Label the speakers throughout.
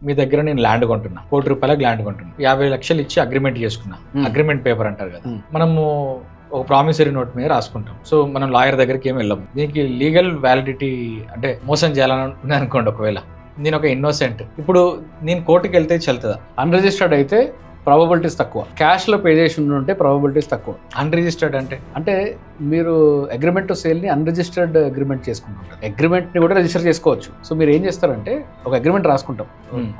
Speaker 1: మీ దగ్గర నేను land కొంటున్నా, ₹1,00,00,000 land కొంటున్నా, 50 లక్షలు ఇచ్చి అగ్రిమెంట్ చేసుకున్నా. అగ్రిమెంట్ పేపర్ అంటారు కదా, మనము ఒక ప్రామిసరీ నోట్ మీద రాసుకుంటాం. సో మనం లాయర్ దగ్గరికి ఏమి వెళ్ళాము. దీనికి లీగల్ వ్యాలిడిటీ అంటే మోసం చేయాలని అనుకోండి, ఒకవేళ నేను ఒక ఇన్నోసెంట్, ఇప్పుడు నేను కోర్టుకి వెళ్తే చెల్తుందా?
Speaker 2: అన్రిజిస్టర్డ్ అయితే ప్రాబబిలిటీస్ తక్కువ, క్యాష్లో పే చేసి ఉంటే ప్రాబబిలిటీస్ తక్కువ.
Speaker 1: అన్రిజిస్టర్డ్ అంటే
Speaker 2: మీరు అగ్రిమెంట్ టు సేల్ని అన్రిజిస్టర్డ్ అగ్రిమెంట్ చేసుకుంటుంటారు. అగ్రిమెంట్ని కూడా రిజిస్టర్ చేసుకోవచ్చు. సో మీరు ఏం చేస్తారంటే ఒక అగ్రిమెంట్ రాసుకుంటాం,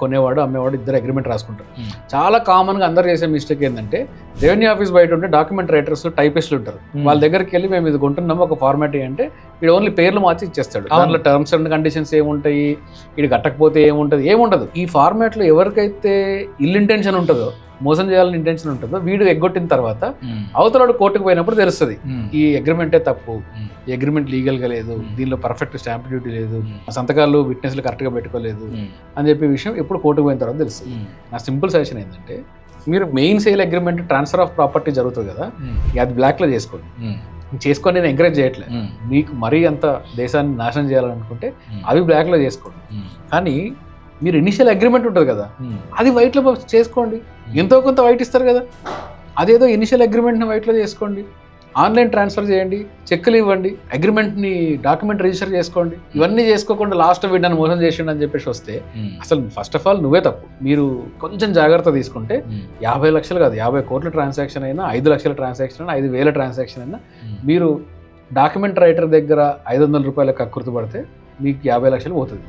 Speaker 2: కొనేవాడు అమ్మేవాడు ఇద్దరు అగ్రిమెంట్ రాసుకుంటారు. చాలా కామన్గా అందరు చేసే మిస్టేక్ ఏంటంటే రెవెన్యూ ఆఫీస్ బయట ఉంటే డాక్యుమెంట్ రైటర్స్ టైపిస్టులు ఉంటారు. వాళ్ళ దగ్గరికి వెళ్ళి మేము ఇది కొంటున్నాము ఒక ఫార్మాట్ అంటే వీడు ఓన్లీ పేర్లు మార్చి ఇచ్చేస్తాడు. దాంట్లో టర్మ్స్ అండ్ కండిషన్స్ ఏముంటాయి, వీడు కట్టకపోతే ఏముండదు. ఈ ఫార్మాట్లో ఎవరికైతే ఇల్ ఇంటెన్షన్ ఉంటుందో, మోసం చేయాలని ఇంటెన్షన్ ఉంటుందో, వీడు ఎగ్గొట్టిన తర్వాత అవతలాడు కోర్టుకు పోయినప్పుడు తెలుస్తుంది ఈ అగ్రిమెంటే తప్పు, ఈ అగ్రిమెంట్ లీగల్ గా లేదు, దీనిలో పర్ఫెక్ట్ స్టాంప్ డ్యూటీ లేదు, సంతకాలు విట్నెస్లు కరెక్ట్ గా పెట్టుకోలేదు అని చెప్పే విషయం ఎప్పుడు కోర్టుకు పోయిన తర్వాత తెలుస్తుంది. నా సింపుల్ సజెషన్ ఏంటంటే మీరు main sale agreement transfer of property జరుగుతుంది కదా, అది బ్లాక్ లో చేసుకోండి. చేసుకొని నేను ఎంకరేజ్ చేయట్లేదు, మీకు మరీ అంత దేశాన్ని నాశనం చేయాలనుకుంటే అవి బ్లాక్ లో చేసుకోండి. కానీ మీరు ఇనిషియల్ అగ్రిమెంట్ ఉంటుంది కదా, అది వైట్లో చేసుకోండి. ఎంతో కొంత వైట్ ఇస్తారు కదా, అదేదో ఇనిషియల్ అగ్రిమెంట్ని వైట్లో చేసుకోండి. ఆన్లైన్ ట్రాన్స్ఫర్ చేయండి, చెక్కులు ఇవ్వండి, అగ్రిమెంట్ని డాక్యుమెంట్ రిజిస్టర్ చేసుకోండి. ఇవన్నీ చేసుకోకుండా లాస్ట్ వీడిని మోసం చేసిండు అని చెప్పేసి వస్తే అసలు ఫస్ట్ ఆఫ్ ఆల్ నువ్వే తప్పు. మీరు కొంచెం జాగ్రత్త తీసుకుంటే 50 లక్షలు కాదు, 50 కోట్ల ట్రాన్సాక్షన్ అయినా, 5 లక్షల ట్రాన్సాక్షన్ అయినా, 5,000 ట్రాన్సాక్షన్ అయినా, మీరు డాక్యుమెంట్ రైటర్ దగ్గర ₹500 కక్కుర్తి పడితే మీకు 50 లక్షలు పోతుంది.